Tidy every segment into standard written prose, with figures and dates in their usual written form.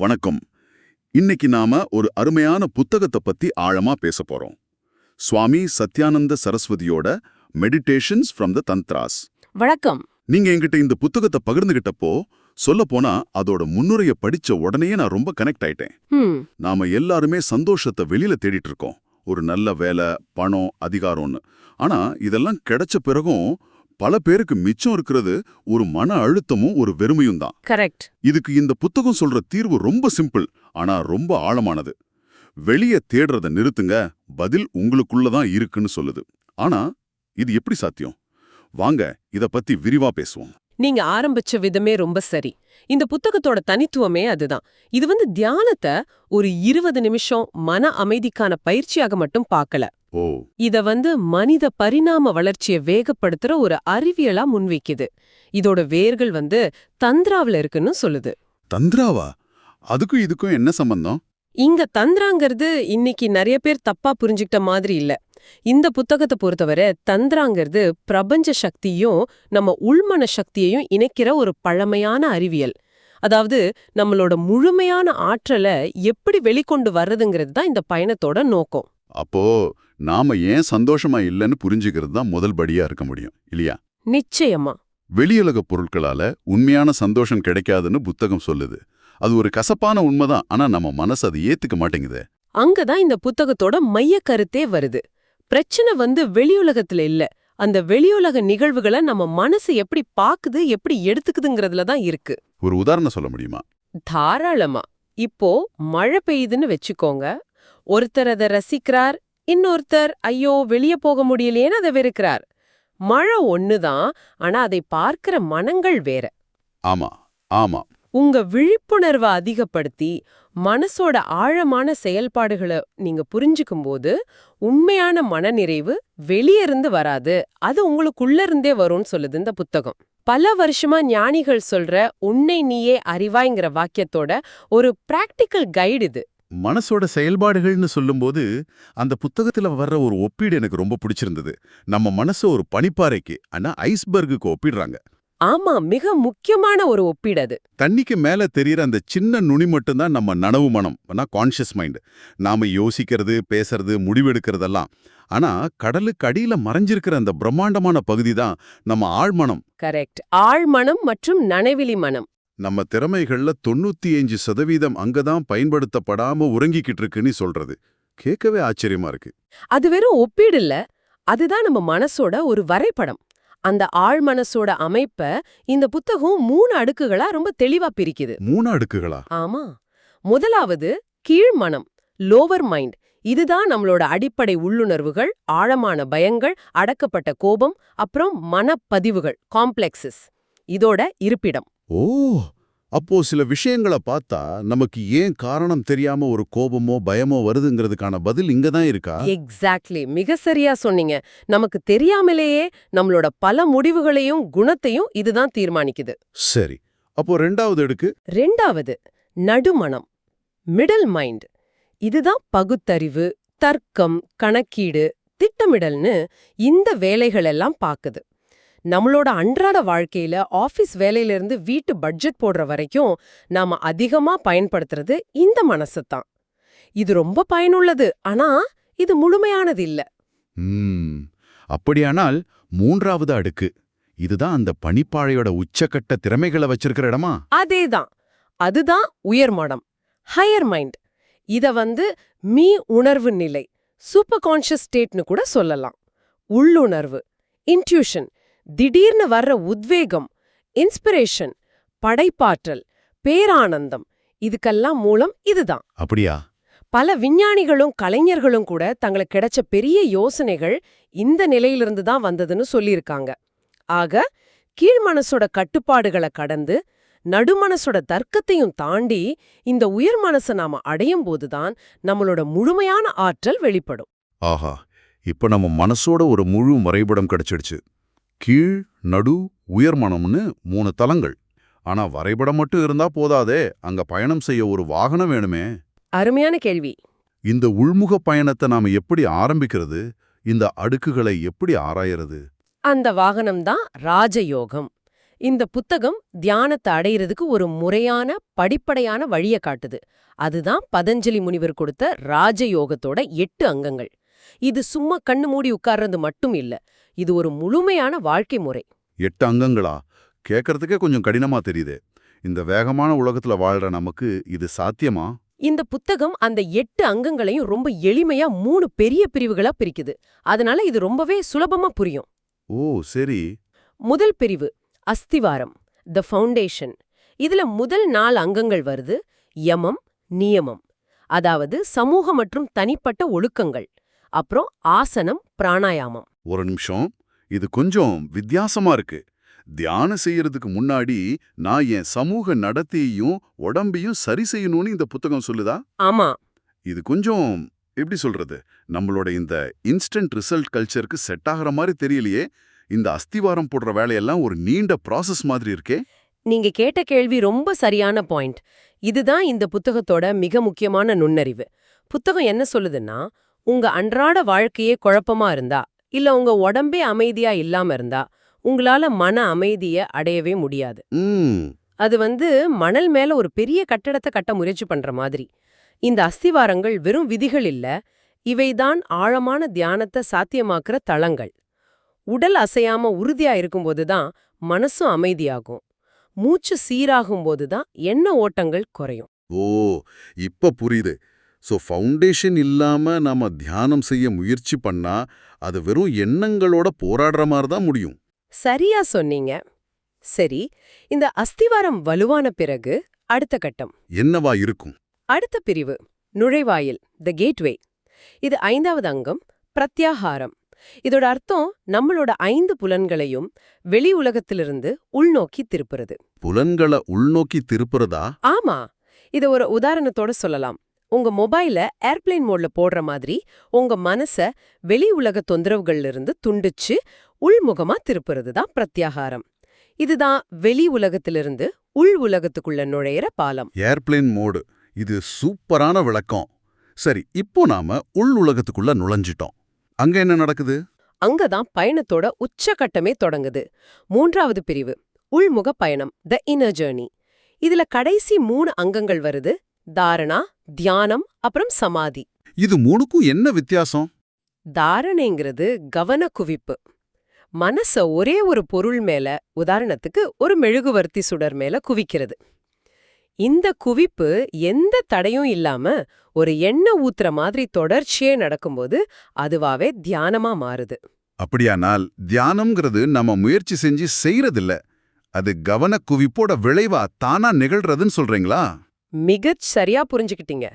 வணக்கம். இன்னைக்கு நாம ஒரு அருமையான புத்தகத்தை பத்தி ஆழமா பேச போறோம். சுவாமி சத்யானந்த சரஸ்வதியோட மெடிடேஷன்ஸ் ஃப்ரம் த தந்த்ராஸ். வணக்கம். நீங்க என்கிட்ட இந்த புத்தகத்தை பகிர்ந்துகிட்டப்போ சொல்லப்போனா அதோட முன்னுரைய படிச்ச உடனே நான் ரொம்ப கனெக்ட் ஆயிட்டேன். நாம எல்லாருமே சந்தோஷத்தை வெளியில தேடிட்டு இருக்கோம். ஒரு நல்ல வேலை, பணம், அதிகாரம்னு. ஆனா இதெல்லாம் கிடைச்ச பிறகும் பல பேருக்கு மிச்சம் இருக்கிறது ஒரு மன அழுத்தமும் ஒரு வெறுமையும் தான். கரெக்ட். இதுக்கு இந்த புத்தகம் சொல்ற தீர்வு ரொம்ப சிம்பிள், ஆனா ரொம்ப ஆழமானது. வெளியே தேடுறத நிறுத்துங்க, பதில் உங்களுக்குள்ளதான் இருக்குன்னு சொல்லுது. ஆனா இது எப்படி சாத்தியம்? வாங்க இத பத்தி விரிவா பேசுவோம். நீங்க ஆரம்பிச்ச விதமே ரொம்ப சரி. இந்த புத்தகத்தோட தனித்துவமே அதுதான். இது தியானத்தை ஒரு 20 நிமிஷம் மன அமைதிக்கான பயிற்சியாக மட்டும் பார்க்கல. இத மனித பரிணாம வளர்ச்சியை வேகப்படுத்துற ஒரு அறிவியலா முன்வைக்குது. இதோட வேர்கள் தந்திராவில இருக்குன்னு சொல்லுது. தந்திராவா? அதுக்கும் இதுக்கும் என்ன சம்பந்தம்? இங்க தந்திராங்கிறது இன்னைக்கு நிறைய பேர் தப்பா புரிஞ்சுக்கிட்ட மாதிரி இல்ல. இந்த புத்தகத்தை பொறுத்தவரை தந்திராங்கிறது பிரபஞ்ச சக்தியும் நம்ம உள்மன சக்தியையும் இணைக்கிற ஒரு பழமையான அறிவியல். அதாவது நம்மளோட முழுமையான ஆற்றலை எப்படி வெளிக்கொண்டு வர்றதுங்கிறது தான் இந்த பயணத்தோட நோக்கம். அப்போ நாம ஏன் சந்தோஷமா இல்லைன்னு புரிஞ்சுக்கிறது தான் முதல் படியா இருக்க முடியும் இல்லையா? நிச்சயமா. வெளியுலக பொருட்களால உண்மையான சந்தோஷம் கிடைக்காதுன்னு புத்தகம் சொல்லுது. அது ஒரு கசப்பான உண்மைதான். ஆனா நம்ம மனசு அதை ஏத்துக்க மாட்டேங்குது. அங்கதான் இந்த புத்தகத்தோட மைய கருத்தே வருது. பிரச்சனை வெளியுலகத்துல இல்ல, அந்த வெளியுலக நிகழ்வுகளை நம்ம மனசு எப்படி பாக்குது, எப்படி எடுத்துக்குதுங்கிறதுல தான் இருக்கு. ஒரு உதாரணம் சொல்ல முடியுமா? தாராளமா. இப்போ மழை பெய்யுதுன்னு வச்சுக்கோங்க. ஒருத்தர் அதை ரசிக்கிறார், இன்னொருத்தர் ஐயோ வெளியே போக முடியலையேன்னு அதை வெறுக்கிறார். மழை ஒண்ணுதான், ஆனா அதை பார்க்கிற மனங்கள் வேற. ஆமா ஆமா. உங்க விழிப்புணர்வை அதிகப்படுத்தி மனசோட ஆழமான செயல்பாடுகளை நீங்க புரிஞ்சுக்கும் போது உண்மையான மனநிறைவு வெளியிருந்து வராது, அது உங்களுக்குள்ள இருந்தே வரும்னு சொல்லுது இந்த புத்தகம். பல வருஷமா ஞானிகள் சொல்ற உன்னை நீயே அறிவாய்ங்கிற வாக்கியத்தோட ஒரு பிராக்டிக்கல் கைடு இது. மனசோட செயல்பாடுகள்னு சொல்லும்போது அந்த புத்தகத்துல வர்ற ஒரு ஒப்பீடு எனக்கு ரொம்ப பிடிச்சிருந்தது. நம்ம மனசு ஒரு பனிப்பாறைக்கு, ஆனா ஐஸ்பர்குக்கு ஒப்பிடுறாங்க. ஆமா, மிக முக்கியமான ஒரு ஒப்பீடு அது. தண்ணிக்கு மேல தெரியற அந்த சின்ன நுனி மட்டும்தான் நம்ம நனவு மனம், கான்ஷியஸ் மைண்ட். நாம யோசிக்கிறது, பேசுறது, முடிவெடுக்கிறதெல்லாம். ஆனா கடலுக்கு அடியில மறைஞ்சிருக்கிற அந்த பிரம்மாண்டமான பகுதி தான் நம்ம ஆழ்மனம். கரெக்ட். ஆழ்மனம் மற்றும் நனவிலி மனம். நம்ம திறமைகள்ல 95% அங்கதான் பயன்படுத்தப்படாம உறங்கிக்கிட்டு இருக்குன்னு சொல்றது கேட்கவே ஆச்சரியமா இருக்கு. அது வெறும் ஒப்பீடு இல்ல, அதுதான் நம்ம மனசோட ஒரு வரைபடம். அந்த ஆழ்மனசோட அமைப்ப இந்த புத்தகம் 3 அடுக்குகளா ரொம்ப தெளிவா பிரிக்குது. 3 அடுக்குகளா? ஆமா. முதலாவது கீழ்மனம், லோவர் மைண்ட். இதுதான் நம்மளோட அடிப்படை உள்ளுணர்வுகள், ஆழமான பயங்கள், அடக்கப்பட்ட கோபம், அப்புறம் மனப்பதிவுகள், காம்ப்ளெக்ஸஸ். இதோட இருப்பிடம். ஓ, அப்போ சில விஷயங்களை பார்த்தா நமக்கு ஏன் காரணம் தெரியாம ஒரு கோபமோ பயமோ வருதுங்கிறதுக்கான பதில் இங்கதான் இருக்கா? எக்ஸாக்ட்லி, மிக சரியா சொன்னீங்க. நமக்கு தெரியாமலேயே நம்மளோட பல முடிவுகளையும் குணத்தையும் இதுதான் தீர்மானிக்குது. சரி, அப்போ ரெண்டாவது அடுக்கு? ரெண்டாவது நடுமனம், மிடில் மைண்ட். இதுதான் பகுத்தறிவு, தர்க்கம், கணக்கீடு, திட்டமிடல்னு இந்த வேலைகளெல்லாம் பாக்குது. நம்மளோட அன்றாட வாழ்க்கையில ஆபீஸ் வேலையிலிருந்து வீட்டு பட்ஜெட் போடுற வரைக்கும் நாம அதிகமா பயன்படுத்துறது இந்த மனசுதான். இது ரொம்ப பயனுள்ளது, ஆனா இது முழுமையானது இல்ல. அப்படியானால் மூன்றாவது அடுக்கு, இதுதான் அந்த பனிப்பாழையோட உச்சக்கட்ட திறமைகளை வச்சிருக்கிற இடமா? அதேதான். அதுதான் உயர்மனம், ஹையர் மைண்ட். இத மீ உணர்வு நிலை, சூப்பர் கான்ஷியஸ் ஸ்டேட்னு கூட சொல்லலாம். உள்ளுணர்வு, இன்ட்யூஷன், திடீர்னு வர்ற உத்வேகம், இன்ஸ்பிரேஷன், படைப்பாற்றல், பேரானந்தம், இதுக்கெல்லாம் மூலம் இதுதான். அப்படியா? பல விஞ்ஞானிகளும் கலைஞர்களும் கூட தங்களுக்கு கிடைச்ச பெரிய யோசனைகள் இந்த நிலையிலிருந்து தான் வந்ததுன்னு சொல்லியிருக்காங்க. ஆக கீழ்மனசோட கட்டுப்பாடுகளை கடந்து நடுமனசோட தர்க்கத்தையும் தாண்டி இந்த உயர் மனசை நாம அடையும் போதுதான் நம்மளோட முழுமையான ஆற்றல் வெளிப்படும். ஆஹா, இப்ப நம்ம மனசோட ஒரு முழு வரைபடம் கிடைச்சிடுச்சு. கீழ், நடு, உயர்மனம்னு 3 தலங்கள். ஆனா வரைபடம் மட்டும் இருந்தா போதாதே, அங்க பயணம் செய்ய ஒரு வாகனம் வேணுமே. அருமையான கேள்வி. இந்த உள்முக பயணத்தை நாம எப்படி ஆரம்பிக்கிறது? இந்த அடுக்குகளை எப்படி ஆராயறது? அந்த வாகனம்தான் ராஜயோகம். இந்த புத்தகம் தியானத்தை அடையிறதுக்கு ஒரு முறையான படிப்படையான வழிய காட்டுது. அதுதான் பதஞ்சலி முனிவர் கொடுத்த ராஜயோகத்தோட 8 அங்கங்கள். இது சும்மா கண்ணு மூடி உட்கார்றது மட்டும் இல்ல, இது ஒரு முழுமையான வாழ்க்கை முறை. 8 அங்கங்களா? கேட்கறதுக்கே கொஞ்சம் கடினமா தெரியுது. இந்த வேகமான உலகத்துல வாழ்ற நமக்கு இது சாத்தியமா? இந்த புத்தகம் அந்த 8 அங்கங்களையும் ரொம்ப எளிமையா 3 பெரிய பிரிவுகளா பிரிக்குது. அதனால இது ரொம்பவே சுலபமா புரியும். ஓ சரி. முதல் பிரிவு அஸ்திவாரம், த ஃபவுண்டேஷன். இதுல முதல் 4 அங்கங்கள் வருது. யமம், நியமம், அதாவது சமூக மற்றும் தனிப்பட்ட ஒழுக்கங்கள். அப்புறம் ஆசனம், பிராணாயாமம். ஒரு நிமிஷம், இது கொஞ்சம் வித்தியாசமா இருக்கு. தியானம் செய்யறதுக்கு முன்னாடி நான் என் சமூக நடத்தையையும் உடம்பையும் சரி செய்யணும்னு இந்த புத்தகம் சொல்லுதா? ஆமா. இது கொஞ்சம் எப்படி சொல்றது, நம்மளோட இந்த இன்ஸ்டன்ட் ரிசல்ட் கல்ச்சருக்கு செட் ஆகிற மாதிரி தெரியலையே. இந்த அஸ்திவாரம் போடுற வேலையெல்லாம் ஒரு நீண்ட ப்ராசஸ் மாதிரி இருக்கே. நீங்க கேட்ட கேள்வி ரொம்ப சரியான பாயிண்ட். இதுதான் இந்த புத்தகத்தோட மிக முக்கியமான நுண்ணறிவு. புத்தகம் என்ன சொல்லுதுன்னா, உங்க அன்றாட வாழ்க்கையே குழப்பமா இருந்தா, இல்ல உங்க உடம்பே அமைதியா இல்லாம இருந்தா, உங்களால மன அமைதிய அடையவே முடியாது. அது மணல் மேல ஒரு பெரிய கட்டடத்தை கட்ட முயற்சி பண்ற மாதிரி. இந்த அஸ்திவாரங்கள் வெறும் விதிகள் இல்ல, இவைதான் ஆழமான தியானத்தை சாத்தியமாக்குற தளங்கள். உடல் அசையாம உறுதியா இருக்கும்போதுதான் மனசும் அமைதியாகும். மூச்சு சீராகும்போதுதான் எண்ண ஓட்டங்கள் குறையும். ஓ இப்ப புரியுது. சோ ஃபவுண்டேஷன் இல்லாம நாம தியானம் செய்ய முயற்சி பண்ணா அது வெறும் எண்ணங்களோட போராடுற மாதிரி தான் முடியும். சரியா சொன்னீங்க. சரி, இந்த அஸ்திவாரம் வலுவான பிறகு அடுத்த கட்டம் என்னவா இருக்கும்? அடுத்த பிரிவு நுழைவாயில், த கேட்வே. இது 5வது அங்கம், பிரத்யாகாரம். இதோட அர்த்தம் நம்மளோட 5 புலன்களையும் வெளி உலகத்திலிருந்து உள்நோக்கி திருப்புறது. புலன்களை உள்நோக்கி திருப்புறதா? ஆமா. இத ஒரு உதாரணத்தோட சொல்லலாம். உங்க மொபைல ஏர்பிளேன் மோட்ல போடுற மாதிரி உங்க மனச வெளி உலக தொந்தரவுகள்ல இருந்து துண்டிச்சு உள்முகமா திருப்புறது தான் பிரத்யாகாரம். இதுதான் வெளி உலகத்திலிருந்து உள் உலகத்துக்குள்ள நுழையிற பாலம். ஏர்பிளேன் மோடு, இது சூப்பரான விளக்கம். சரி, இப்போ நாம உள் உலகத்துக்குள்ள நுழைஞ்சிட்டோம். அங்க என்ன நடக்குது? அங்கதான் பயணத்தோட உச்சகட்டமே தொடங்குது. 3வது பிரிவு உள்முக பயணம், த இன்னர் ஜர்னி. இதுல கடைசி 3 அங்கங்கள் வருது. தாரணா, தியானம், அப்புறம் சமாதி. இது 3க்கும் என்ன வித்தியாசம்? தாரணைங்கிறது கவன குவிப்பு. மனச ஒரே ஒரு பொருள் மேல, உதாரணத்துக்கு ஒரு மெழுகுவர்த்தி சுடர் மேல குவிக்கிறது. இந்த குவிப்பு எந்த தடையும் இல்லாம ஒரு எண்ணெய் ஊத்துற மாதிரி தொடர்ச்சியே நடக்கும்போது அதுவாவே தியானமா மாறுது. அப்படியானால் தியானம்ங்கிறது நம்ம முயற்சி செஞ்சு செய்யறதில்ல, அது கவன குவிப்போட விளைவா தானா நிகழ்றதுன்னு சொல்றீங்களா? மிகச் சரியா புரிஞ்சுக்கிட்டீங்க.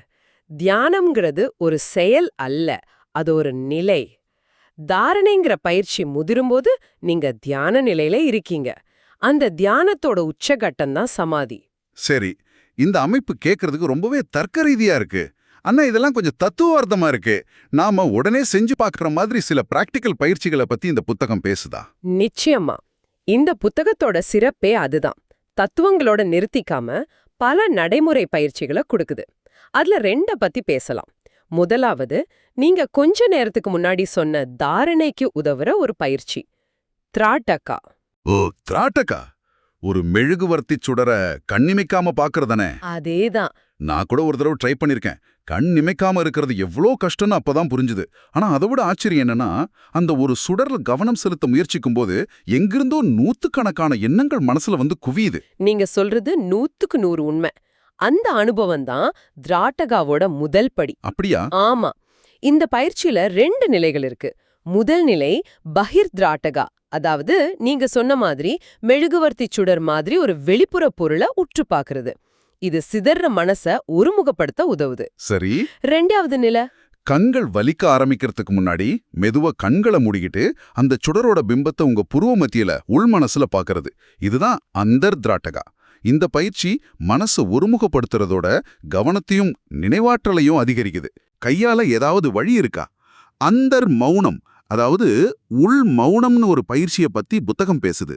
தியானம்ங்கிறது ஒரு செயல் அல்ல, அது ஒரு நிலை. தாரணைங்கிற பயிற்சி முதிரும்போது நீங்க தியான நிலையில இருக்கீங்க. அந்த தியானத்தோட உச்சகட்டம் தான் சமாதி. சரி, இந்த அமைப்பு கேட்கறதுக்கு ரொம்பவே தர்க்க ரீதியா இருக்கு. அண்ணா, இதெல்லாம் கொஞ்சம் தத்துவார்த்தமா இருக்கு. நாம உடனே செஞ்சு பார்க்குற மாதிரி சில பிராக்டிக்கல் பயிற்சிகளை பத்தி இந்த புத்தகம் பேசுதா? நிச்சயமா. இந்த புத்தகத்தோட சிறப்பே அதுதான். தத்துவங்களோட நிறுத்திக்காம பல நடைமுறை பயிற்சிகளை கொடுக்குது. அதுல 2 பத்தி பேசலாம். முதலாவது, நீங்க கொஞ்ச நேரத்துக்கு முன்னாடி சொன்ன தாரணைக்கு உதவுற ஒரு பயிற்சி, திராட்டகா. ஓ, திராட்டகா. ஒரு மெழுகுவர்த்தி சுடர கண்ணிமைக்காம பாக்குறதானே? அதேதான். நான் கூட ஒரு தடவை ட்ரை பண்ணிருக்கேன். கண் நிமைக்காம இருக்கிறது எவ்வளோ கஷ்டம்னு அப்பதான் புரிஞ்சுது. ஆனா அதை விட ஆச்சரியம் என்னன்னா, அந்த ஒரு சுடர்ல கவனம் செலுத்த முயற்சிக்கும் போது எங்கிருந்தோ 100கணக்கான எண்ணங்கள் மனசுல குவியுது. நீங்க சொல்றது 100க்கு 100 உண்மை. அந்த அனுபவம் தான் திராட்டகாவோட முதல் படி. அப்படியா? ஆமா. இந்த பயிற்சியில 2 நிலைகள் இருக்கு. முதல் நிலை பகிர் திராட்டகா, அதாவது நீங்க சொன்ன மாதிரி மெழுகுவர்த்தி சுடர் மாதிரி ஒரு வெளிப்புற பொருளை உற்று பாக்குறது. இது சிதற மனச ஒருமுகப்படுத்த உதவுது. சரி. 2வது நிலை கண்கள் வலிக்க ஆரம்பிக்கிறதுக்கு முன்னாடி மெதுவா கண்களை மூடிக்கிட்டு அந்த சுடரோட பிம்பத்தை உங்க புருவ மத்தியில உள் மனசுல பாக்குறது. இதுதான் அந்தர் திராட்டகா. இந்த பயிற்சி மனசு ஒருமுகப்படுத்துறதோட கவனத்தையும் நினைவாற்றலையும் அதிகரிக்குது. கையால ஏதாவது வழி இருக்கா? அந்தர் மௌனம், அதாவது உள் மௌனம்னு ஒரு பயிற்சியை பத்தி புத்தகம் பேசுது.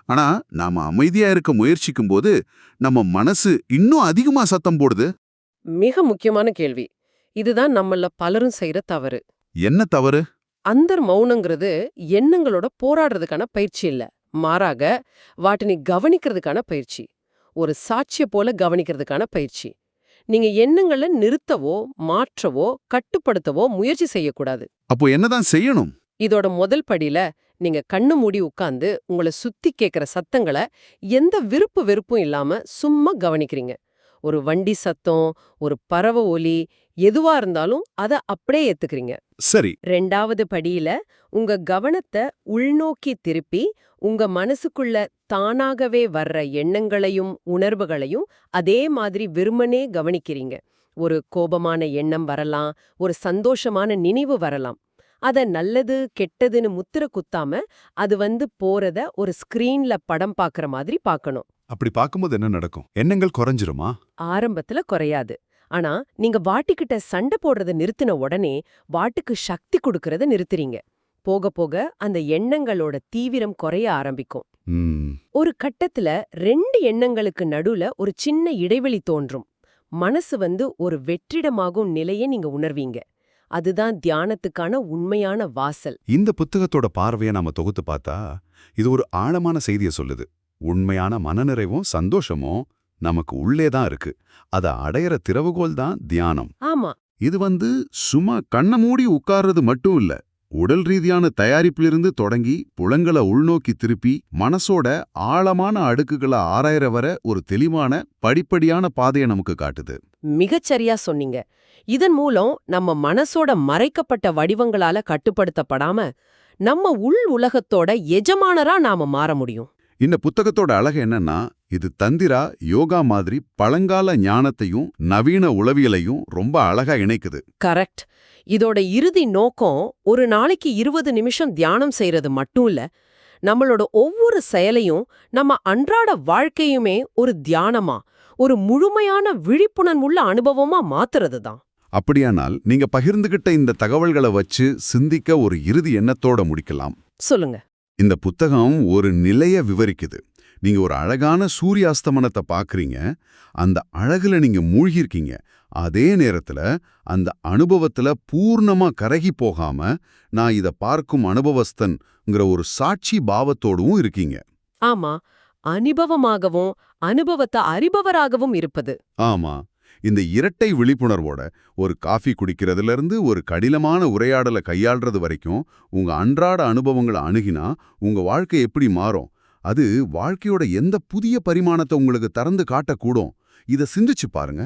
ஆனா நாம அமைதியா இருக்க முயற்சிக்கும் போது நம்ம மனசு இன்னும் அதிகமா சத்தம் போடுது. மிக முக்கியமான கேள்வி. இதுதான் நம்மள பலரும் செய்யற தவறு. என்ன தவறு? அந்தர் மௌனங்கிறது எண்ணங்களோட போராடுறதுக்கான பயிற்சி இல்ல, மாறாக வாட்டினி கவனிக்கிறதுக்கான பயிற்சி, ஒரு சாட்சிய போல கவனிக்கிறதுக்கான பயிற்சி. நீங்க எண்ணங்களை நிறுத்தவோ மாற்றவோ கட்டுப்படுத்தவோ முயற்சி செய்யக்கூடாது. அப்போ என்னதான் செய்யணும்? இதோட முதல் படியில நீங்க கண்ணு மூடி உட்கார்ந்து உங்களை சுத்தி கேட்கிற சத்தங்களை எந்த விருப்பு வெறுப்பும் இல்லாம சும்மா கவனிக்கிறீங்க. ஒரு வண்டி சத்தம், ஒரு பறவை ஒலி, எதுவா இருந்தாலும் அத அப்படியே ஏத்துக்கிறீங்க. சரி. 2வது படியில உங்க கவனத்தை உள்நோக்கி திருப்பி உங்க மனசுக்குள்ள தானாகவே வர்ற எண்ணங்களையும் உணர்வுகளையும் அதே மாதிரி வெறுமனே கவனிக்கிறீங்க. ஒரு கோபமான எண்ணம் வரலாம், ஒரு சந்தோஷமான நினைவு வரலாம். அத நல்லது கெட்டதுன்னு முத்திர குத்தாம அது போறத ஒரு ஸ்கிரீன்ல படம் பாக்குற மாதிரி பார்க்கணும். அப்படி பார்க்கும்போது என்ன நடக்கும்? எண்ணங்கள் குறைஞ்சிருமா? ஆரம்பத்துல குறையாது. ஆனா நீங்க வாட்டிக்கிட்ட சண்டை போடுறத நிறுத்தின உடனே வாட்டுக்கு சக்தி கொடுக்கறத நிறுத்துறீங்க. போக போக அந்த எண்ணங்களோட தீவிரம் குறைய ஆரம்பிக்கும். ஒரு கட்டத்துல 2 எண்ணங்களுக்கு நடுவுல ஒரு சின்ன இடைவெளி தோன்றும். மனசு ஒரு வெற்றிடமாகும் நிலையை நீங்க உணர்வீங்க. அதுதான் தியானத்துக்கான உண்மையான வாசல். இந்த புத்தகத்தோட பார்வையை நாம தொகுத்து பார்த்தா இது ஒரு ஆழமான செய்தியை சொல்லுது. உண்மையான மனநிறைவும் சந்தோஷமும் நமக்கு உள்ளேதான் இருக்கு. அத அடையற திறவுகோல் தான் தியானம். ஆமா, இது சும்மா கண்ணை மூடி உட்கார்றது மட்டும் இல்ல. உடல் ரீதியான தயாரிப்பிலிருந்து தொடங்கி புலங்களை உள்நோக்கி திருப்பி மனசோட ஆழமான அடுக்குகளை ஆராயற வர ஒரு தெளிவான படிப்படியான பாதையை நமக்கு காட்டுது. மிகச்சரியா சொன்னீங்க. இதன் மூலம் நம்ம மனசோட மறைக்கப்பட்ட வடிவங்களால கட்டுப்படுத்தப்படாம நம்ம உள் உலகத்தோட எஜமானரா நாம மாற முடியும். இந்த புத்தகத்தோட அழகு என்னன்னா, இது தந்திரா யோகா மாதிரி பழங்கால ஞானத்தையும் நவீன உளவியலையும் ரொம்ப அழகா இணைக்குது. கரெக்ட். இதோட இறுதி நோக்கம் ஒரு நாளைக்கு 20 நிமிஷம் தியானம் செய்யறது மட்டும் இல்ல, நம்மளோட ஒவ்வொரு செயலையும் நம்ம அன்றாட வாழ்க்கையுமே ஒரு தியானமா, ஒரு முழுமையான விழிப்புணர்வுள்ள அனுபவமா மாத்துறது தான். அப்படியானால் நீங்க பகிர்ந்துகிட்ட இந்த தகவல்களை வச்சு சிந்திக்க ஒரு இறுதி எண்ணத்தோட முடிக்கலாம். சொல்லுங்க. இந்த புத்தகம் ஒரு நிலைய விவரிக்குது. நீங்க ஒரு அழகான சூரியாஸ்தமனத்தை பாக்குறீங்க, அந்த அழகுல நீங்க மூழ்கிருக்கீங்க. அதே நேரத்துல அந்த அனுபவத்துல பூர்ணமா கரகி போகாம நான் இத பார்க்கும் அனுபவஸ்தன்ங்கிற ஒரு சாட்சி பாவத்தோடவும் இருக்கீங்க. ஆமா, அனுபவமாகவும் அனுபவத்தை அறிபவராகவும் இருப்பது. ஆமா, இந்த இரட்டை விழிப்புணர்வோட ஒரு காஃபி குடிக்கிறதுல இருந்து ஒரு கடினமான உரையாடலை கையாள்றது வரைக்கும் உங்க அன்றாட அனுபவங்களை அணுகினா உங்க வாழ்க்கை எப்படி மாறும், அது வாழ்க்கையோட எந்த புதிய பரிமாணத்தை உங்களுக்கு திறந்து காட்டக்கூடும். இதை சிந்திச்சு பாருங்க.